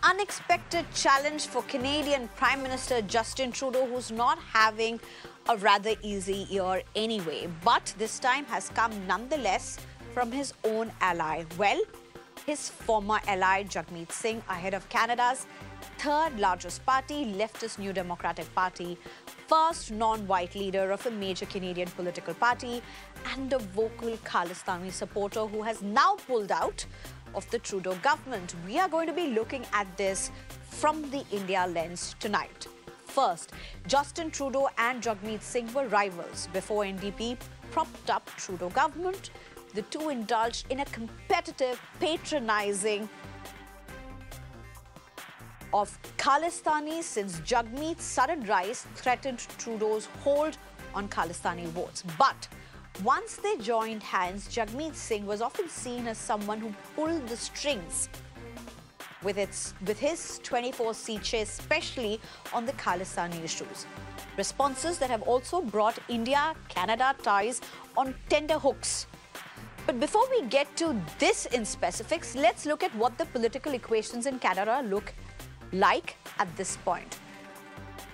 unexpected challenge for Canadian Prime Minister Justin Trudeau, who's not having a rather easy year anyway, but this time has come nonetheless from his own ally. Well, his former ally Jagmeet Singh, ahead of Canada's third largest party, leftist New Democratic Party, first non-white leader of a major Canadian political party, and a vocal Khalistani supporter who has now pulled out of the Trudeau government. We are going to be looking at this from the India lens tonight. First, Justin Trudeau and Jagmeet Singh were rivals before NDP propped up Trudeau government. The two indulged in a competitive, patronizing of Khalistani since Jagmeet's sudden rise threatened Trudeau's hold on Khalistani votes. But once they joined hands, Jagmeet Singh was often seen as someone who pulled the strings with his 24-seat chase, especially on the Khalistani issues. Responses that have also brought India-Canada ties on tender hooks. But before we get to this in specifics, let's look at what the political equations in Canada look like at this point.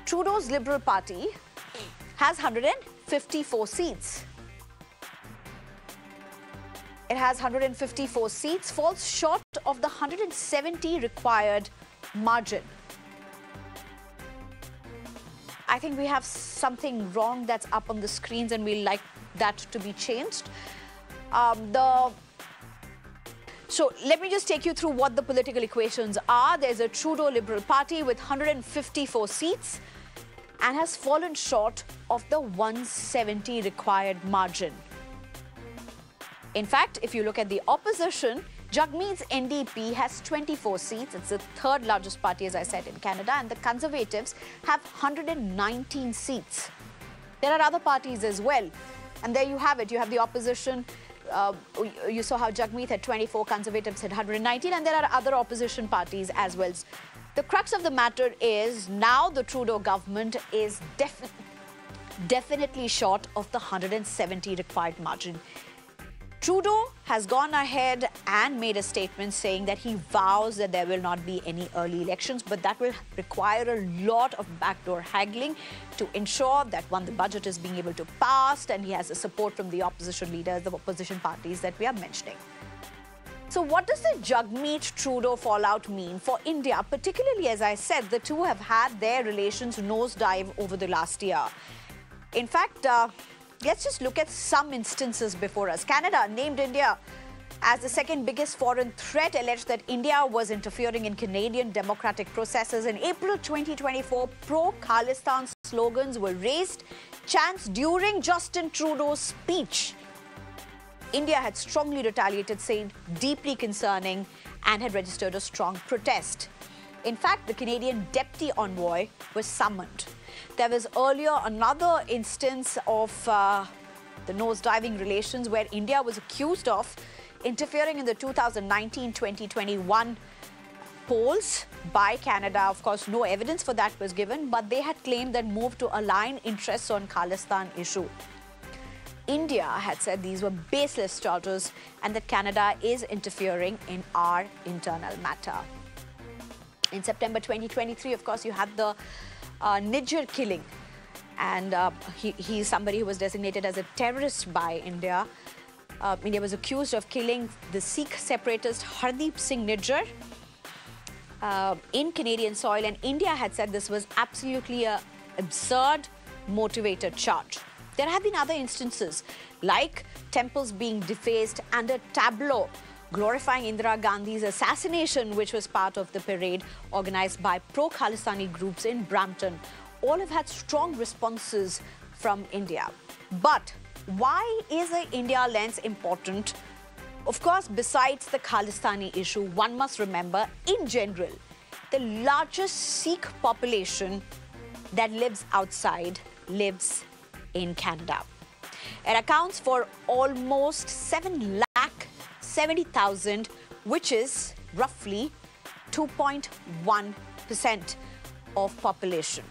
Trudeau's Liberal Party has 154 seats. It has 154 seats, falls short of the 170 required margin. I think we have something wrong that's up on the screens and we'd like that to be changed. So let me just take you through what the political equations are. There's a Trudeau Liberal Party with 154 seats and has fallen short of the 170 required margin. In fact, if you look at the opposition, Jagmeet's NDP has 24 seats. It's the third largest party, as I said, in Canada, and the Conservatives have 119 seats. There are other parties as well. And there you have it. You have the opposition. You saw how Jagmeet had 24, Conservatives had 119, and there are other opposition parties as well. The crux of the matter is now the Trudeau government is definitely short of the 170 required margin. Trudeau has gone ahead and made a statement saying that he vows that there will not be any early elections, but that will require a lot of backdoor haggling to ensure that, one, the budget is being able to pass, and he has the support from the opposition leaders, the opposition parties that we are mentioning. So what does the Jagmeet-Trudeau fallout mean for India? Particularly, as I said, the two have had their relations nosedive over the last year. In fact, let's just look at some instances before us. Canada named India as the second biggest foreign threat, alleged that India was interfering in Canadian democratic processes. In April 2024, pro-Khalistan slogans were raised, chants during Justin Trudeau's speech. India had strongly retaliated, saying deeply concerning, and had registered a strong protest. In fact, the Canadian deputy envoy was summoned. There was earlier another instance of the nosediving relations where India was accused of interfering in the 2019-2021 polls by Canada. Of course, no evidence for that was given, but they had claimed that move to align interests on Khalistan issue. India had said these were baseless charges and that Canada is interfering in our internal matter. In September 2023, of course, you had the Niger killing, and he's somebody who was designated as a terrorist by India. India was accused of killing the Sikh separatist Hardeep Singh Nijjar in Canadian soil, and India had said this was absolutely an absurd, motivated charge. There have been other instances, like temples being defaced and a tableau glorifying Indira Gandhi's assassination, which was part of the parade organized by pro-Khalistani groups in Brampton. All have had strong responses from India. But why is the India lens important? Of course, besides the Khalistani issue, one must remember, in general, the largest Sikh population that lives outside lives in Canada. It accounts for almost 7,70,000, which is roughly 2.1% of population,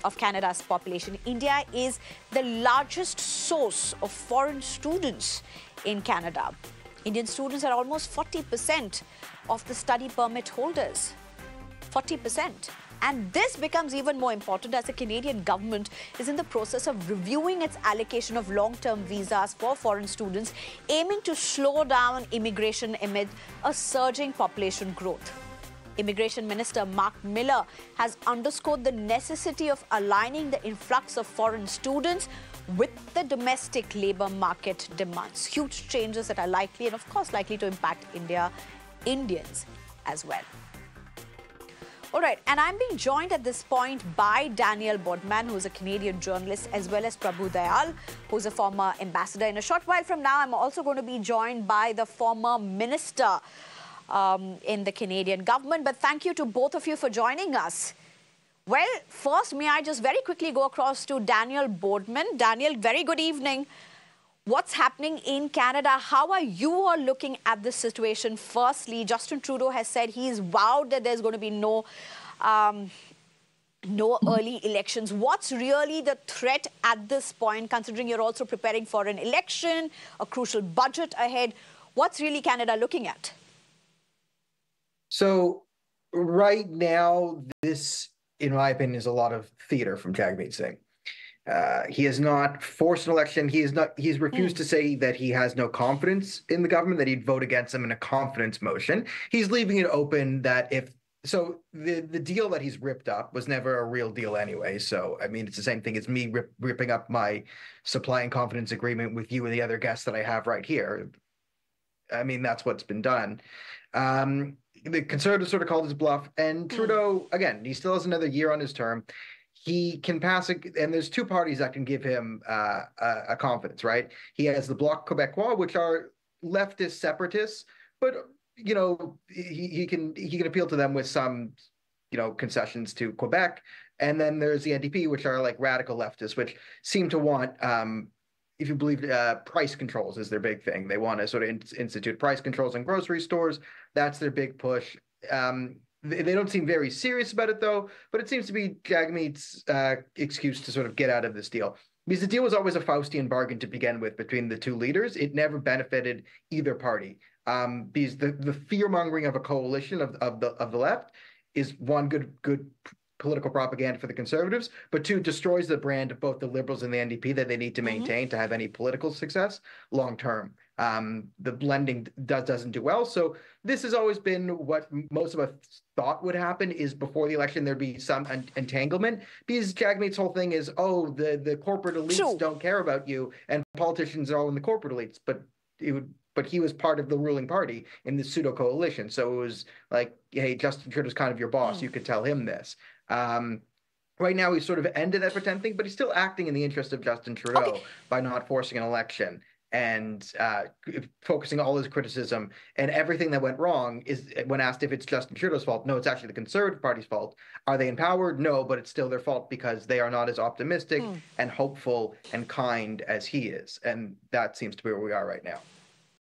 of Canada's population. India is the largest source of foreign students in Canada. Indian students are almost 40% of the study permit holders. 40%. And this becomes even more important as the Canadian government is in the process of reviewing its allocation of long-term visas for foreign students, aiming to slow down immigration amid a surging population growth. Immigration Minister Mark Miller has underscored the necessity of aligning the influx of foreign students with the domestic labour market demands. Huge changes that are likely and, of course, likely to impact Indians as well. All right, and I'm being joined at this point by Daniel Boardman, who's a Canadian journalist, as well as Prabhu Dayal, who's a former ambassador. In a short while from now, I'm also going to be joined by the former minister in the Canadian government. But thank you to both of you for joining us. Well, first, may I just very quickly go across to Daniel Boardman. Daniel, very good evening. What's happening in Canada? How are you all looking at this situation? Firstly, Justin Trudeau has said he's vowed that there's going to be no early elections. What's really the threat at this point, considering you're also preparing for an election, a crucial budget ahead? What's really Canada looking at? So right now, this, in my opinion, is a lot of theater from Jagmeet Singh. He has not forced an election. He's refused to say that he has no confidence in the government, that he'd vote against them in a confidence motion. He's leaving it open that the deal that he's ripped up was never a real deal anyway. So, I mean, it's the same thing as me ripping up my supply and confidence agreement with you and the other guests that I have right here. I mean, that's what's been done. The Conservatives sort of called his bluff, and Trudeau, again, he still has another year on his term. He can pass it, and there's two parties that can give him a confidence, right? He has the Bloc Québécois, which are leftist separatists, but you know he can appeal to them with some concessions to Quebec, and then there's the NDP, which are like radical leftists, which seem to want, if you believe, price controls is their big thing. They want to sort of institute price controls in grocery stores. That's their big push. They don't seem very serious about it, though, but it seems to be Jagmeet's excuse to sort of get out of this deal. Because the deal was always a Faustian bargain to begin with between the two leaders. It never benefited either party. Because the fear-mongering of a coalition of the left is one, good political propaganda for the Conservatives, but two, destroys the brand of both the Liberals and the NDP that they need to maintain to have any political success long term. The blending doesn't do well. So this has always been what most of us thought would happen, is before the election there'd be some entanglement, because Jagmeet's whole thing is, oh, the corporate elites don't care about you, and politicians are all in the corporate elites, but he was part of the ruling party in the pseudo coalition. So it was like, hey, Justin Trudeau's kind of your boss. You could tell him this. Right now, he's sort of ended that pretend thing, but he's still acting in the interest of Justin Trudeau by not forcing an election and focusing all his criticism and everything that went wrong. Is when asked if it's Justin Trudeau's fault, no, it's actually the Conservative Party's fault. Are they empowered? No, but it's still their fault because they are not as optimistic and hopeful and kind as he is. And that seems to be where we are right now.